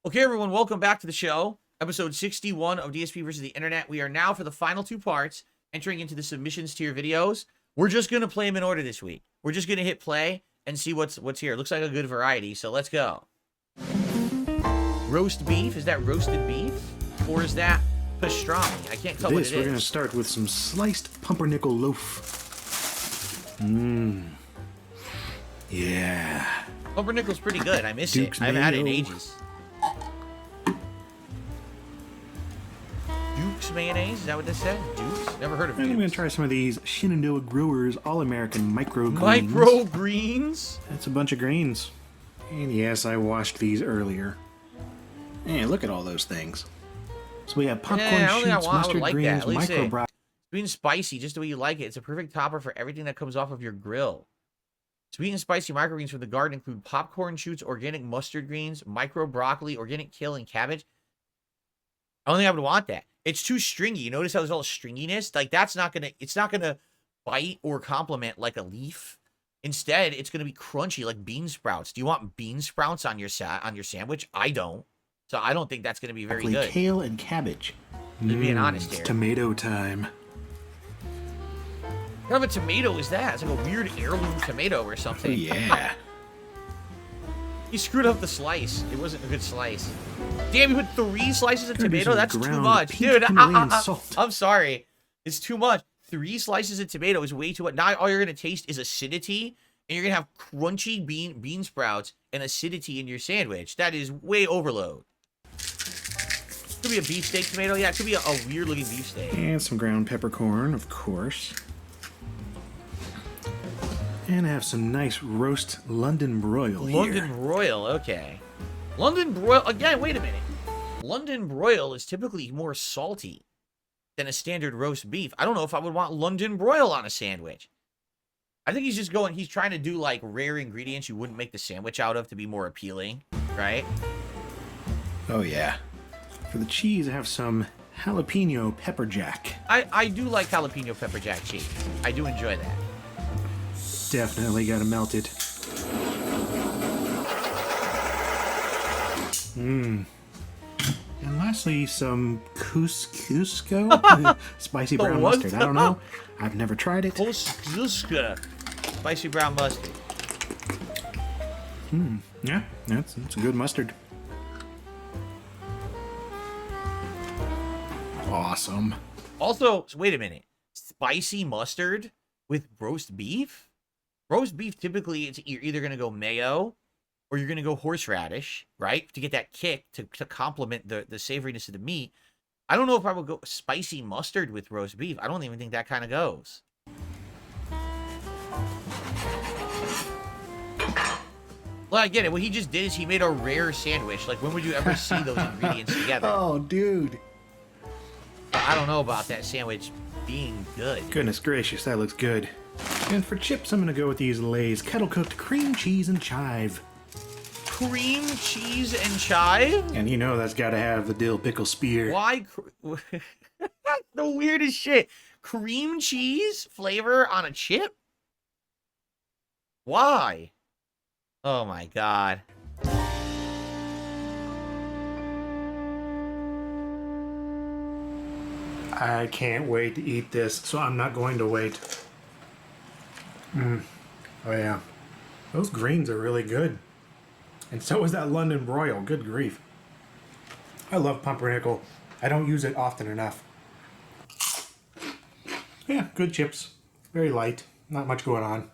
Okay, everyone, welcome back to the show. Episode 61 of DSP versus the Internet. We are now for the final two parts, entering into the submissions to your videos. We're just going to play them in order this week. We're just going to hit play and see what's here. Looks like a good variety, so let's go. Roast beef? Is that roasted beef? Or is that pastrami? I can't tell what it is. We're going to start with some sliced pumpernickel loaf. Yeah. Pumpernickel's pretty good. I miss it. I haven't had it in ages. Duke's mayonnaise? Is that what this said? Duke's? Never heard of Duke's. And I'm going to try some of these Shenandoah Growers All-American microgreens. Microgreens? That's a bunch of greens. And yes, I washed these earlier. Hey, look at all those things. So we have popcorn shoots, mustard greens, micro broccoli. Sweet and spicy, just the way you like it. It's a perfect topper for everything that comes off of your grill. Sweet and spicy microgreens from the garden include popcorn shoots, organic mustard greens, micro broccoli, organic kale, and cabbage. I don't think I would want that. It's too stringy. You notice how there's all the stringiness? Like, it's not gonna bite or complement like a leaf. Instead, it's gonna be crunchy like bean sprouts. Do you want bean sprouts on your sandwich? I don't. So I don't think that's gonna be very good. Kale and cabbage. Just being honest here. It's tomato time. What kind of a tomato is that? It's like a weird heirloom tomato or something. Oh, yeah. He screwed up the slice. It wasn't a good slice. Damn, you put 3 slices of tomato? That's too much. Dude, I'm sorry. It's too much. 3 slices of tomato is way too much. Now all you're going to taste is acidity, and you're going to have crunchy bean sprouts and acidity in your sandwich. That is way overload. Could be a beefsteak tomato. Yeah, it could be a weird-looking beefsteak. And some ground peppercorn, of course. And I have some nice roast London broil here. London broil, okay. London broil, again, wait a minute. London broil is typically more salty than a standard roast beef. I don't know if I would want London broil on a sandwich. I think he's trying to do like rare ingredients you wouldn't make the sandwich out of to be more appealing, right? Oh yeah. For the cheese, I have some jalapeno pepper jack. I do like jalapeno pepper jack cheese. I do enjoy that. Definitely gotta melt it. And lastly, some Cusco spicy brown mustard. I don't know. I've never tried it. Cusco spicy brown mustard. Yeah, it's a good mustard. Awesome. Also, wait a minute. Spicy mustard with roast beef? Roast beef, typically, you're either going to go mayo or you're going to go horseradish, right? To get that kick, to complement the savoriness of the meat. I don't know if I would go spicy mustard with roast beef. I don't even think that kind of goes. Well, I get it. What he just did is he made a rare sandwich. Like, when would you ever see those ingredients together? Oh, dude. I don't know about that sandwich being good. Goodness gracious, that looks good. And for chips, I'm going to go with these Lay's kettle-cooked cream cheese and chive. Cream cheese and chive? And you know that's got to have the dill pickle spear. Why? The weirdest shit. Cream cheese flavor on a chip? Why? Oh my god. I can't wait to eat this, so I'm not going to wait. Oh yeah. Those greens are really good. And so is that London broil. Good grief. I love pumpernickel. I don't use it often enough. Yeah, good chips. Very light. Not much going on.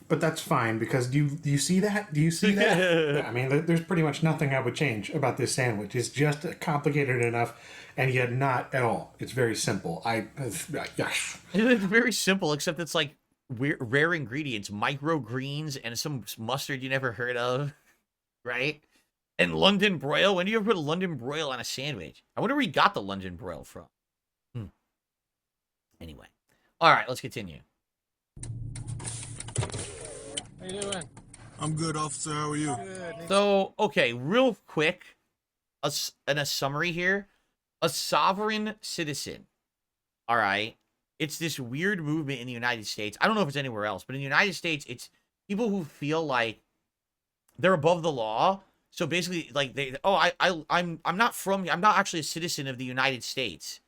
But that's fine, because do you see that? Do you see that? Yeah, I mean, there's pretty much nothing I would change about this sandwich. It's just complicated enough, and yet not at all. It's very simple. It's very simple, except it's like rare ingredients, microgreens, and some mustard you never heard of, right? And London broil. When do you ever put a London broil on a sandwich? I wonder where he got the London broil from. Anyway. All right, let's continue. How you doing? I'm good, officer. How are you? Good. So, okay, real quick, in a summary here, a sovereign citizen, all right, it's this weird movement in the United States. I don't know if it's anywhere else, but in the United States, it's people who feel like they're above the law So basically, like I'm not actually a citizen of the United States.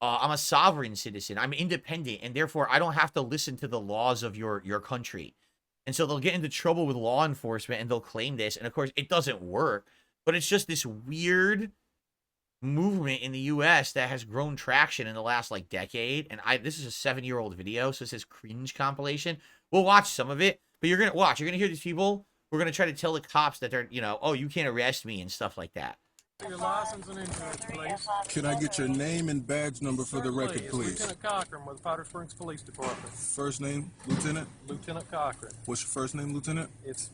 I'm a sovereign citizen. I'm independent, and therefore I don't have to listen to the laws of your country. And so they'll get into trouble with law enforcement, and they'll claim this. And of course, it doesn't work. But it's just this weird movement in the U.S. that has grown traction in the last like decade. And this is a 7-year-old video, so it says cringe compilation. We'll watch some of it, but you're gonna watch. You're gonna hear these people who are gonna try to tell the cops that they're, oh, you can't arrest me and stuff like that. Your license and insurance, please. Can I get your name and badge number for the record, It's please? Lieutenant Cochran with Powder Springs Police Department. First name, Lieutenant? Lieutenant Cochran. What's your first name, Lieutenant? It's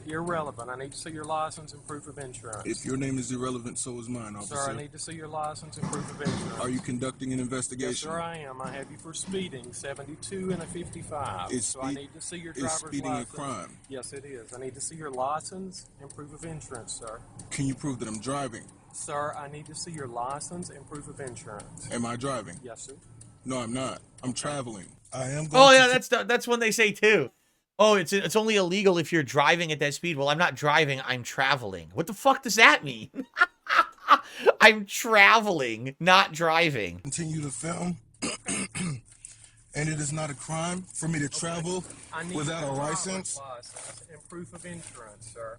irrelevant. I need to see your license and proof of insurance. If your name is irrelevant, so is mine, officer. Sir, I need to see your license and proof of insurance. Are you conducting an investigation? Yes, sir, I am. I have you for speeding, 72 and a 55. Is I need to see your is driver's speeding license. a crime? Yes, it is. I need to see your license and proof of insurance, sir. Can you prove that I'm driving? Sir, I need to see your license and proof of insurance. Am I driving? Yes, sir. No, I'm not. I'm traveling. I am going Oh to yeah, that's when they say too. Oh, it's only illegal if you're driving at that speed. Well, I'm not driving. I'm traveling. What the fuck does that mean? I'm traveling, not driving. continue to film. And it is not a crime for me to travel I need without a your driver's license. license and proof of insurance, sir.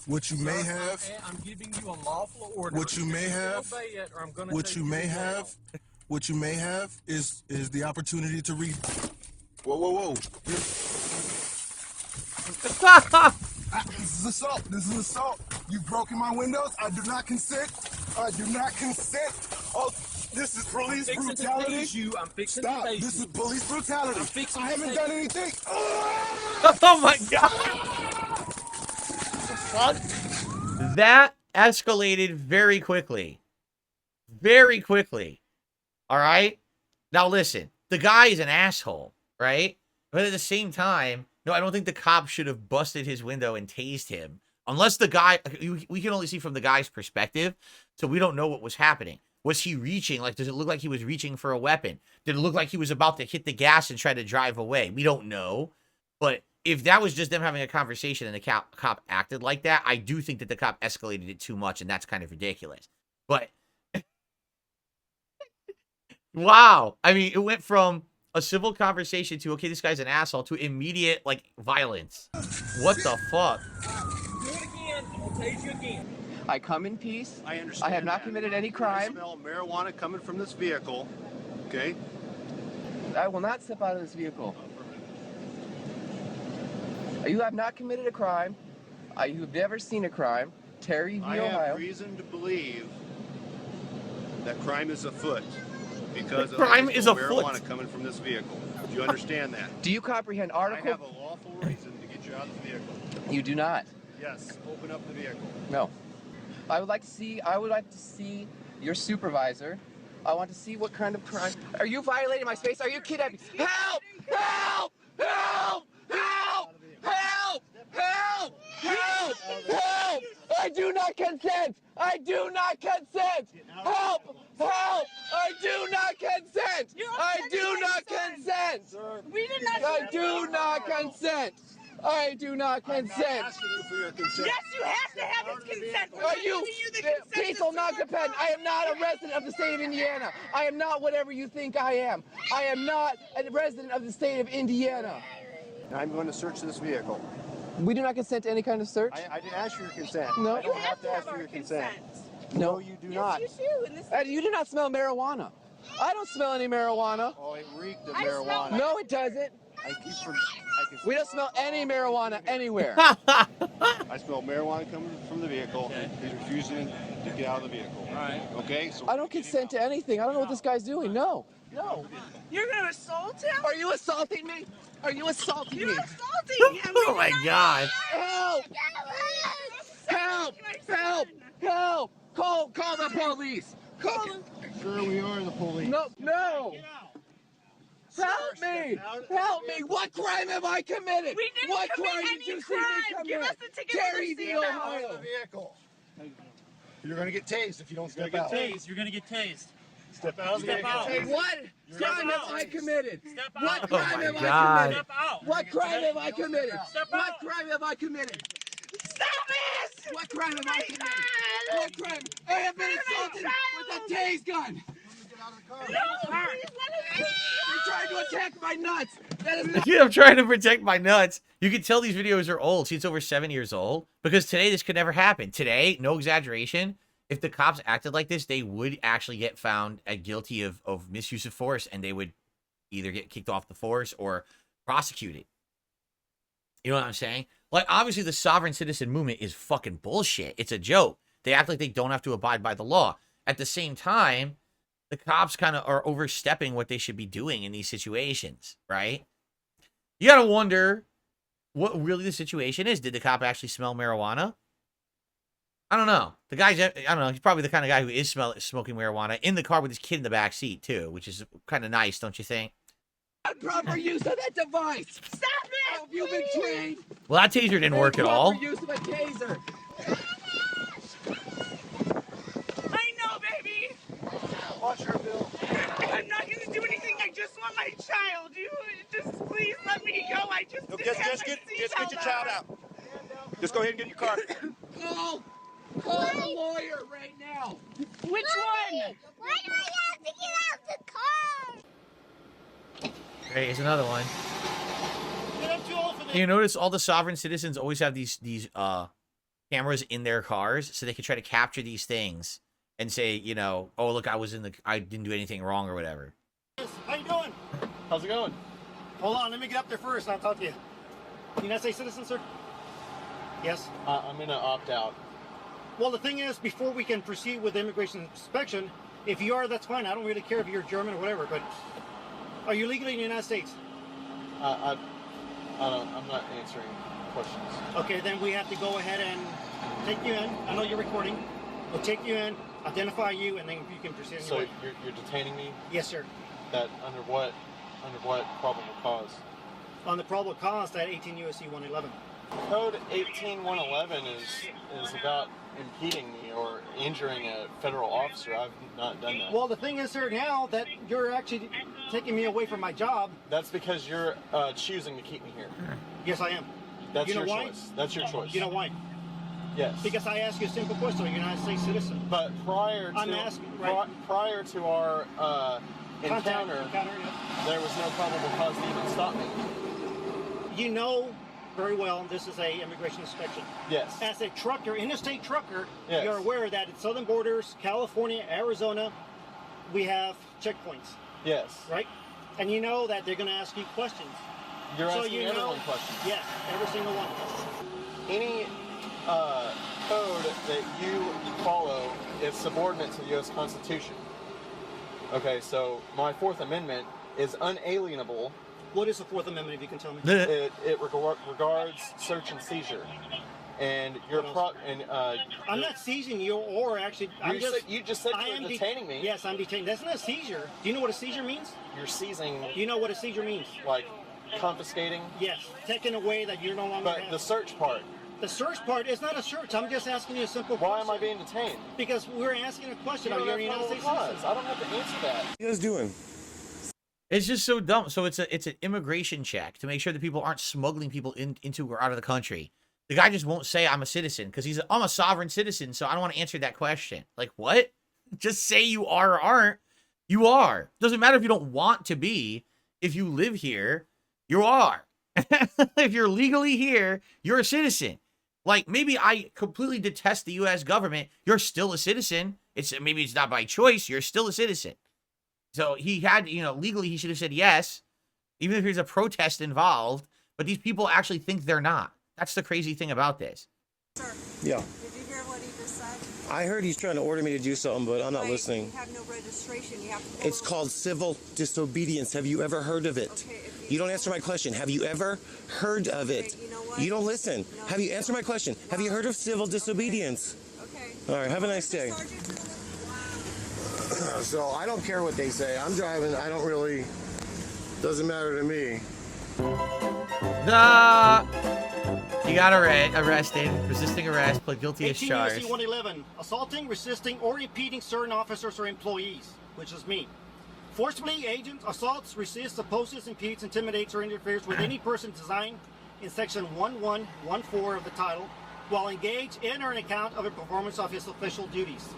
What you may Sir, have, I'm giving you a lawful order. What you may have, Obey it, or I'm gonna what take you may to jail. have, what you may have is the opportunity to read. Whoa, whoa, whoa! This is assault. This is assault. You've broken my windows. I do not consent. I do not consent. Oh, this is police Fixing to brutality. tase you. I'm fixing Stop. to tase This you. is police brutality. I'm fixing I to haven't tase done you. anything. Oh my god. Fuck. That escalated very quickly. Very quickly. All right? Now listen, the guy is an asshole, right? But at the same time, no, I don't think the cop should have busted his window and tased him. Unless the guy, we can only see from the guy's perspective, so we don't know what was happening. Was he reaching? Like, does it look like he was reaching for a weapon? Did it look like he was about to hit the gas and try to drive away? We don't know. But if that was just them having a conversation and the cop acted like that, I do think that the cop escalated it too much, and that's kind of ridiculous. But, wow. I mean, it went from a civil conversation to, okay, this guy's an asshole, to immediate, like, violence. What the fuck? Do it again. I'll tase you again. I come in peace. I understand. I have not that. committed any I crime. smell marijuana coming from this vehicle. Okay. I will not step out of this vehicle. You have not committed a crime. You have never seen a crime. Terry v. I Ohio. have reason to believe that crime is afoot because of Crime the is marijuana afoot. coming from this vehicle. Do you understand that? Do you comprehend I Article? have a lawful reason to get you out of the vehicle. You do not. Yes. Open up the vehicle. No. I would like to see your supervisor. I want to see what kind of crime. Are you violating my space? Are you kidding me? Help! Help! Help! Help! Help! Help! Help! Help! I do not consent! I do not consent! Help! Help! I do not consent! I do not consent! We did not. I do not consent! I do not I'm not consent! asking you for your consent. Yes, you have to have his consent. We're Are not you giving the consent to peaceful see non-competitive? our I am not a resident of the state of Indiana. I am not whatever you think I am. I am not a resident of the state of Indiana. I'm going to search this vehicle. We do not consent to any kind of search. I didn't ask for your consent. No. I You don't have to ask have for our your consent. consent. No, you do not. Yes, you do. And this You do not smell marijuana. I don't smell any marijuana. Oh, it reeked of I smell marijuana. No, it doesn't. I can We don't smell any marijuana anywhere. I smell marijuana coming from the vehicle. He's refusing to get out of the vehicle. All right. Okay? So I don't consent to anything. I don't know what this guy's doing. No. No. You're gonna assault him? Are you assaulting me? Are you assaulting You're me? assaulting him. Oh my god. Help! Help! Help! Help! Call the police! Call them. Sure, we are the police. No! Help me! Help me! What crime have I committed? We didn't What commit crime any did you see me crime. commit? Give us the ticket Terry and the v. seatbelt. Ohio. The vehicle. You're going to get tased if you don't step out. You're gonna get tased. Step out of the vehicle. What crime have I committed? What Oh crime my have I God. committed? What crime have I committed? What crime have I committed? Stop it! What crime have I committed? What crime? I have been assaulted with a tase gun. No, please let it be. You're trying to attack my nuts. That is not. Yeah, I'm trying to protect my nuts. You can tell these videos are old. See, it's over 7 years old. Because today, this could never happen. Today, no exaggeration, if the cops acted like this, they would actually get found guilty of misuse of force, and they would either get kicked off the force or prosecuted. You know what I'm saying? Like, obviously, the sovereign citizen movement is fucking bullshit. It's a joke. They act like they don't have to abide by the law. At the same time, the cops kind of are overstepping what they should be doing in these situations, right? You got to wonder what really the situation is. Did the cop actually smell marijuana? I don't know. The guy's, I don't know. He's probably the kind of guy who is smoking marijuana in the car with his kid in the back seat, too, which is kind of nice, don't you think? Proper use of that device. Stop it! Have you been trained? Well, that taser didn't work at all. Proper use of a taser. I know, baby. Watch her, Bill. I'm not gonna do anything. I just want my child. You just please let me go. I just No, didn't have just my get your seatbelt child on. out. Just go ahead and get in your car. Call the lawyer right now. Which one? Why do I have to get out the car? Hey, here's another one. I'm too old for this. You notice all the sovereign citizens always have these cameras in their cars so they can try to capture these things and say, you know, oh look, I didn't do anything wrong or whatever. How you doing? How's it going? Hold on, let me get up there first and I'll talk to you. United States citizen, sir? Yes? I'm gonna opt out. Well, the thing is, before we can proceed with immigration inspection, if you are, that's fine. I don't really care if you're German or whatever, but are you legally in the United States? I'm not answering questions. Okay, then we have to go ahead and take you in. I know you're recording. We'll take you in, identify you, and then you can proceed. So you're detaining me? Yes, sir. That under what probable cause? On the probable cause, that 18 U.S.C. 111. Code 18111 is about impeding me or injuring a federal officer. I've not done that. Well, the thing is, sir, now that you're actually taking me away from my job. That's because you're choosing to keep me here. Yes, I am. That's You know your why? choice. That's your choice. You know why? Yes. Because I asked you a simple question. Are you a United States citizen? But prior to I'm asking, right. prior to our encounter, yes. there was no probable cause to even stop me. You know very well this is a immigration inspection. Yes. As a trucker, interstate trucker, Yes. you're aware that at southern borders, California, Arizona, we have checkpoints, Yes. right? And you know that they're going to ask you questions. You're So asking you everyone know- questions. Yes, every single one. Any code that you follow is subordinate to the U.S. Constitution. Okay, so my Fourth Amendment is unalienable. What is the Fourth Amendment, if you can tell me? It regards search and seizure, and I'm not seizing you, or actually, you just said I you am were detaining me. Yes, I'm detaining. That's not a seizure. Do you know what a seizure means? You're seizing, Do you know what a seizure means? like confiscating. Yes, taking away that you're no longer. But have. the search part. The search part is not a search. I'm just asking you a simple Why question. am I being detained? Because we're asking a question. You Are don't you have a United probable States cause. citizen? I don't have to answer that. What are you guys doing? It's just so dumb. So it's an immigration check to make sure that people aren't smuggling people into or out of the country. The guy just won't say I'm a citizen because I'm a sovereign citizen, so I don't want to answer that question. Like, what? Just say you are or aren't. You are. Doesn't matter if you don't want to be. If you live here, you are. If you're legally here, you're a citizen. Like, maybe I completely detest the U.S. government. You're still a citizen. Maybe it's not by choice. You're still a citizen. So he had, legally he should have said yes, even if there's a protest involved. But these people actually think they're not. That's the crazy thing about this. Sir, Yeah. did you hear what he just said? I heard he's trying to order me to do something, but I'm not Right, listening. You have no registration. You have to It's called civil disobedience. Have you ever heard of it? Okay, if You don't answer my question. Have you ever heard of it? Okay, you know what? You don't listen. No, Have you you answered my don't. question? Have you heard of civil disobedience? Okay. All right, have a nice day. Sergeant, So I don't care what they say. I'm driving. I don't really. Doesn't matter to me. He got arrested, resisting arrest, pled guilty as 18 U.S.C. charged. 111, assaulting, resisting, or impeding certain officers or employees. which is me. Forcibly, agent assaults, resists, opposes, impedes, intimidates, or interferes with any person designed in section 1114 of the title while engaged in or an account of a performance of his official duties.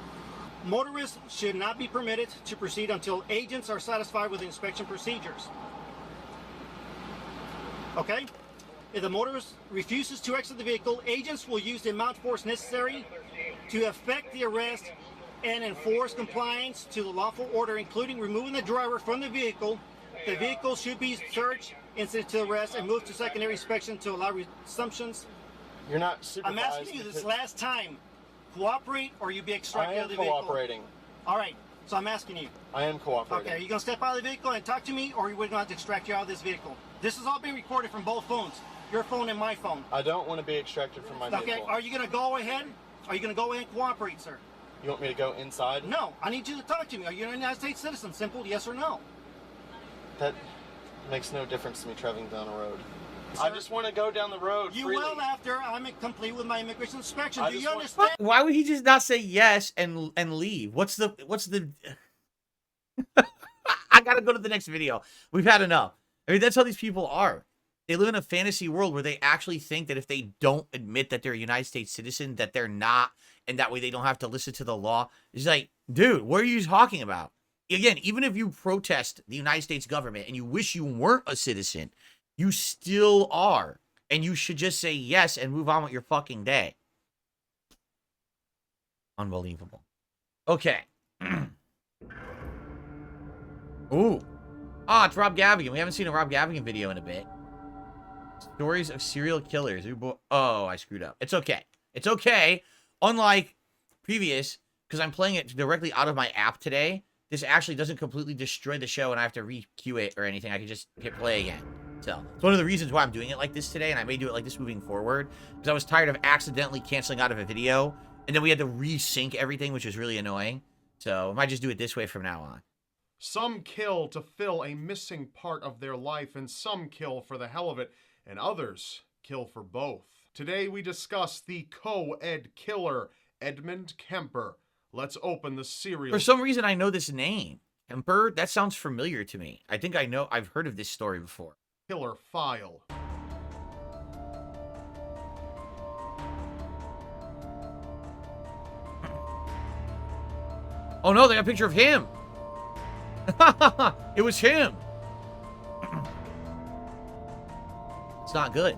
Motorists should not be permitted to proceed until agents are satisfied with the inspection procedures. Okay? If the motorist refuses to exit the vehicle, agents will use the amount of force necessary to effect the arrest and enforce compliance to the lawful order, including removing the driver from the vehicle. The vehicle should be searched, incident to arrest, and moved to secondary inspection to allow resumptions. You're not supervised. I'm asking you this last time. Cooperate or you be I extracted out am of the vehicle. cooperating. All right, so I'm asking you. I am cooperating. Okay, are you going to step out of the vehicle and talk to me, or are we going to have to extract you out of this vehicle? This is all being recorded from both phones, your phone and my phone. I don't want to be extracted from my Okay, vehicle. are you going to go ahead? Are you going to go ahead and cooperate, sir? You want me to go inside? No, I need you to talk to me. Are you a United States citizen? Simple yes or no. That makes no difference to me traveling down a road. Sir, I just want to go down the road You freely. will after I'm complete with my immigration inspection. I Do just you want- understand? Why would he just not say yes and leave? What's the I gotta go to the next video. We've had enough. I mean, that's how these people are. They live in a fantasy world where they actually think that if they don't admit that they're a United States citizen, that they're not, and that way they don't have to listen to the law. It's like, dude, what are you talking about? Again, even if you protest the United States government and you wish you weren't a citizen, you still are. And you should just say yes and move on with your fucking day. Unbelievable. Okay. Ooh. Ah, it's Rob Gavigan. We haven't seen a Rob Gavigan video in a bit. Stories of serial killers. Oh, I screwed up. It's okay. It's okay. Unlike previous, because I'm playing it directly out of my app today, this actually doesn't completely destroy the show and I have to re-queue it or anything. I can just hit play again. So, it's one of the reasons why I'm doing it like this today, and I may do it like this moving forward, because I was tired of accidentally canceling out of a video, and then we had to resync everything, which was really annoying. So, I might just do it this way from now on. Some kill to fill a missing part of their life, and some kill for the hell of it, and others kill for both. Today we discuss the CoEd Killer, Edmund Kemper. Let's open the serial. For some reason, I know this name. Kemper? That sounds familiar to me. I think I've heard of this story before. Killer file. Oh no, they got a picture of him. It was him. It's not good.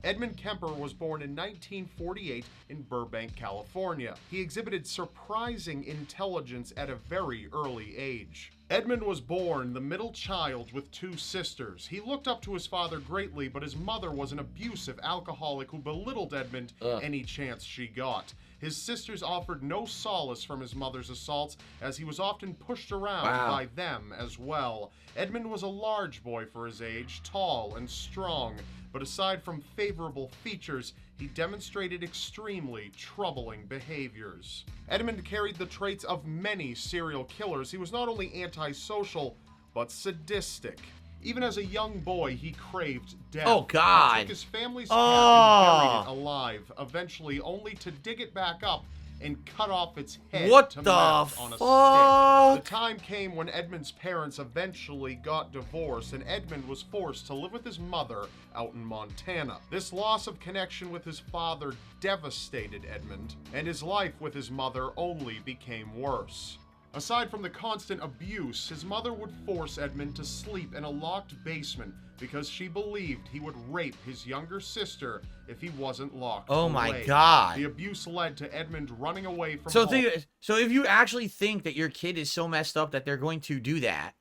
Edmund Kemper was born in 1948 in Burbank, California. He exhibited surprising intelligence at a very early age. Edmund was born the middle child with two sisters. He looked up to his father greatly, but his mother was an abusive alcoholic who belittled Edmund any chance she got. His sisters offered no solace from his mother's assaults, as he was often pushed around by them as well. Edmund was a large boy for his age, tall and strong, but aside from favorable features, he demonstrated extremely troubling behaviors. Edmund carried the traits of many serial killers. He was not only antisocial, but sadistic. Even as a young boy, he craved death. Oh, God. He took his family's cat and buried it alive, eventually only to dig it back up and cut off its head What to the mount on a fuck? stick. The time came when Edmund's parents eventually got divorced, and Edmund was forced to live with his mother out in Montana. This loss of connection with his father devastated Edmund, and his life with his mother only became worse. Aside from the constant abuse, his mother would force Edmund to sleep in a locked basement because she believed he would rape his younger sister if he wasn't locked away. Oh my God. The abuse led to Edmund running away from So home. so if you actually think that your kid is so messed up that they're going to do that,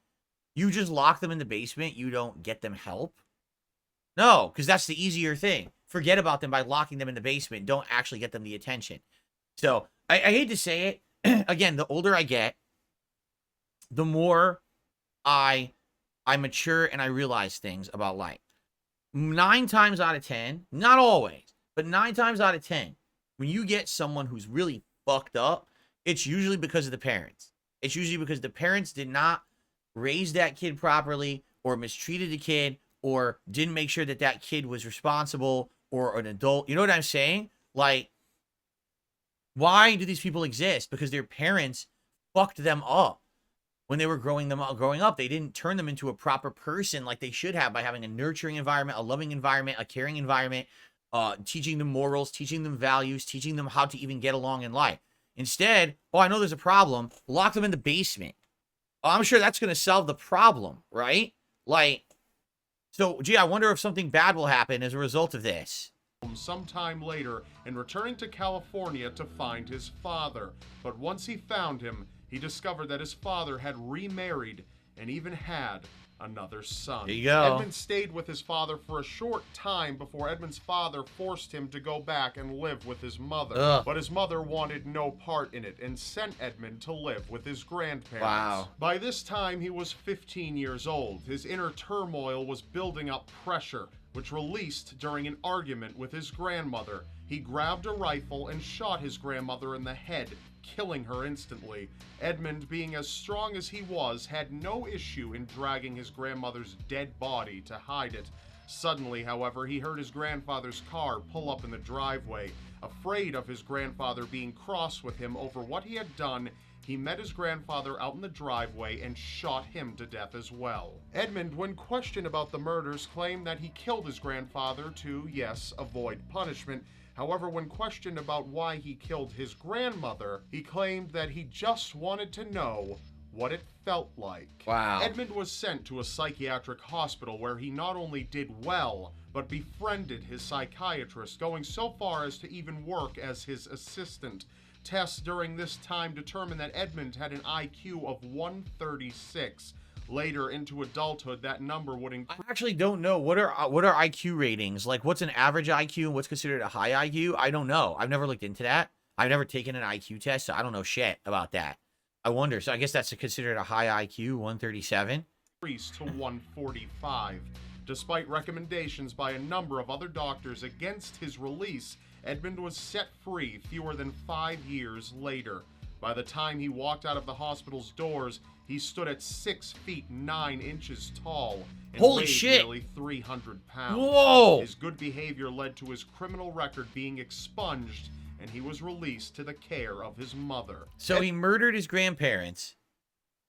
you just lock them in the basement, you don't get them help? No, because that's the easier thing. Forget about them by locking them in the basement. Don't actually get them the attention. So, I hate to say it. Again, the older I get, the more I mature and I realize things about life. 9 times out of 10, not always, but 9 times out of 10, when you get someone who's really fucked up, it's usually because of the parents. It's usually because the parents did not raise that kid properly, or mistreated the kid, or didn't make sure that that kid was responsible, or an adult. You know what I'm saying? Like, why do these people exist? Because their parents fucked them up when they were growing up. They didn't turn them into a proper person like they should have by having a nurturing environment, a loving environment, a caring environment, teaching them morals, teaching them values, teaching them how to even get along in life. Instead, oh, I know there's a problem. Lock them in the basement. Oh, I'm sure that's going to solve the problem, right? Like, so, gee, I wonder if something bad will happen as a result of this. Sometime later and returning to California to find his father. But once he found him, he discovered that his father had remarried and even had another son. There you go. Edmund stayed with his father for a short time before Edmund's father forced him to go back and live with his mother. Ugh. But his mother wanted no part in it and sent Edmund to live with his grandparents. Wow. By this time, he was 15 years old. His inner turmoil was building up pressure, which released during an argument with his grandmother. He grabbed a rifle and shot his grandmother in the head, killing her instantly. Edmund, being as strong as he was, had no issue in dragging his grandmother's dead body to hide it. Suddenly, however, he heard his grandfather's car pull up in the driveway. Afraid of his grandfather being cross with him over what he had done, he met his grandfather out in the driveway and shot him to death as well. Edmund, when questioned about the murders, claimed that he killed his grandfather to, yes, avoid punishment. However, when questioned about why he killed his grandmother, he claimed that he just wanted to know what it felt like. Wow. Edmund was sent to a psychiatric hospital where he not only did well, but befriended his psychiatrist, going so far as to even work as his assistant. Tests during this time determined that Edmund had an IQ of 136. Later into adulthood, that number would increase. I actually don't know. What are IQ ratings? Like, what's an average IQ and what's considered a high IQ? I don't know. I've never looked into that. I've never taken an IQ test, so I don't know shit about that. I wonder. So I guess that's considered a high IQ, 137. Increased to 145. Despite recommendations by a number of other doctors against his release, Edmund was set free fewer than 5 years later. By the time he walked out of the hospital's doors, he stood at 6 feet 9 inches tall and Holy weighed shit. nearly 300 pounds. Whoa! His good behavior led to his criminal record being expunged, and he was released to the care of his mother. So he murdered his grandparents.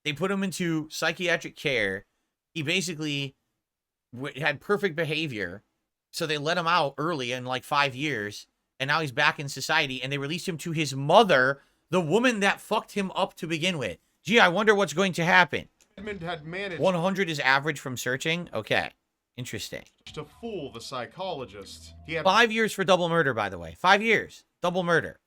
They put him into psychiatric care. He basically had perfect behavior. So they let him out early in like 5 years. And now he's back in society. And they released him to his mother, the woman that fucked him up to begin with. Gee, I wonder what's going to happen. Edmund had managed 100 is average from searching? Okay. Interesting. to fool the psychologist. He had 5 years for double murder, by the way. 5 years. Double murder.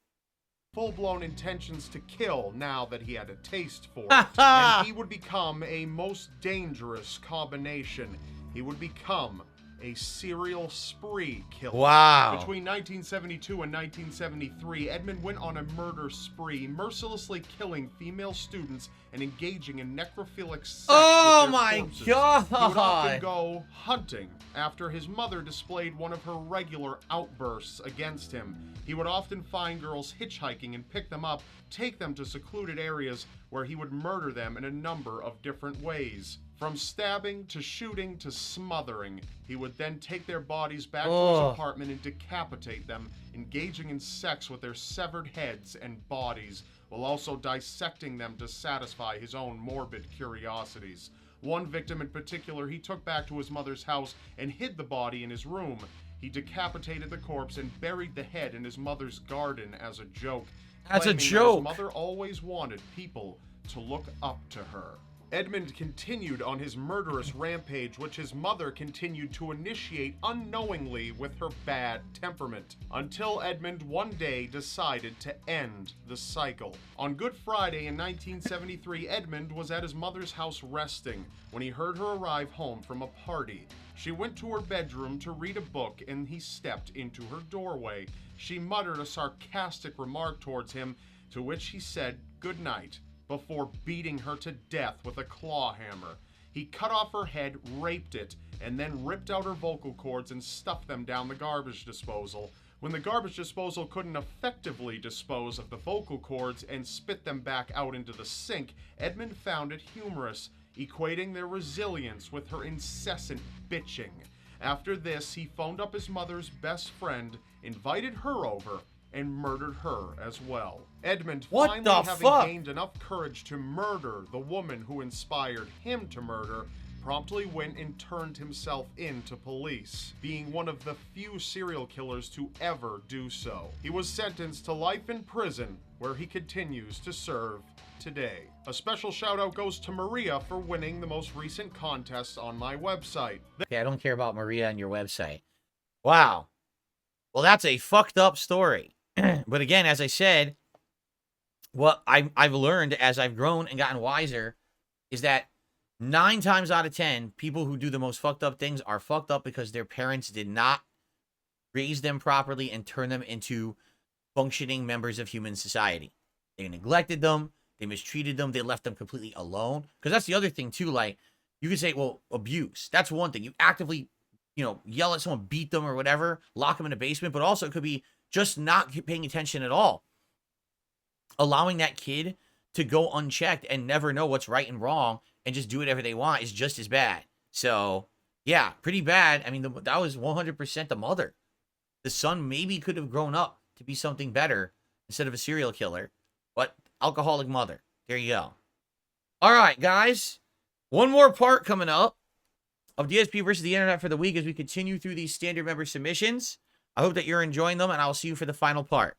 full-blown intentions to kill now that he had a taste for it. And he would become a most dangerous combination. He would become a serial spree killer. Wow. Between 1972 and 1973, Edmund went on a murder spree, mercilessly killing female students and engaging in necrophilic sex Oh with their my corpses. God. He would often go hunting after his mother displayed one of her regular outbursts against him. He would often find girls hitchhiking and pick them up, take them to secluded areas where he would murder them in a number of different ways. From stabbing to shooting to smothering, he would then take their bodies back to his apartment and decapitate them, engaging in sex with their severed heads and bodies, while also dissecting them to satisfy his own morbid curiosities. One victim in particular he took back to his mother's house and hid the body in his room. He decapitated the corpse and buried the head in his mother's garden as a joke. As a claiming that joke. his mother always wanted people to look up to her. Edmund continued on his murderous rampage, which his mother continued to initiate unknowingly with her bad temperament, until Edmund one day decided to end the cycle. On Good Friday in 1973, Edmund was at his mother's house resting when he heard her arrive home from a party. She went to her bedroom to read a book and he stepped into her doorway. She muttered a sarcastic remark towards him, to which he said good night, before beating her to death with a claw hammer. He cut off her head, raped it, and then ripped out her vocal cords and stuffed them down the garbage disposal. When the garbage disposal couldn't effectively dispose of the vocal cords and spit them back out into the sink, Edmund found it humorous, equating their resilience with her incessant bitching. After this, he phoned up his mother's best friend, invited her over, and murdered her as well. Edmund, What finally the having fuck? gained enough courage to murder the woman who inspired him to murder, promptly went and turned himself in to police, being one of the few serial killers to ever do so. He was sentenced to life in prison, where he continues to serve today. A special shout out goes to Maria for winning the most recent contest on my website. Okay, I don't care about Maria and your website. Wow. Well, that's a fucked up story. But again, as I said, what I've learned as I've grown and gotten wiser is that 9 times out of 10, people who do the most fucked up things are fucked up because their parents did not raise them properly and turn them into functioning members of human society. They neglected them. They mistreated them. They left them completely alone. Because that's the other thing, too. Like, you could say, well, abuse. That's one thing. You actively, yell at someone, beat them or whatever, lock them in a basement. But also it could be just not paying attention at all. Allowing that kid to go unchecked and never know what's right and wrong and just do whatever they want is just as bad. So, yeah, pretty bad. I mean, that was 100% the mother. The son maybe could have grown up to be something better instead of a serial killer. But alcoholic mother. There you go. All right, guys. One more part coming up of DSP versus the Internet for the week as we continue through these standard member submissions. I hope that you're enjoying them, and I'll see you for the final part.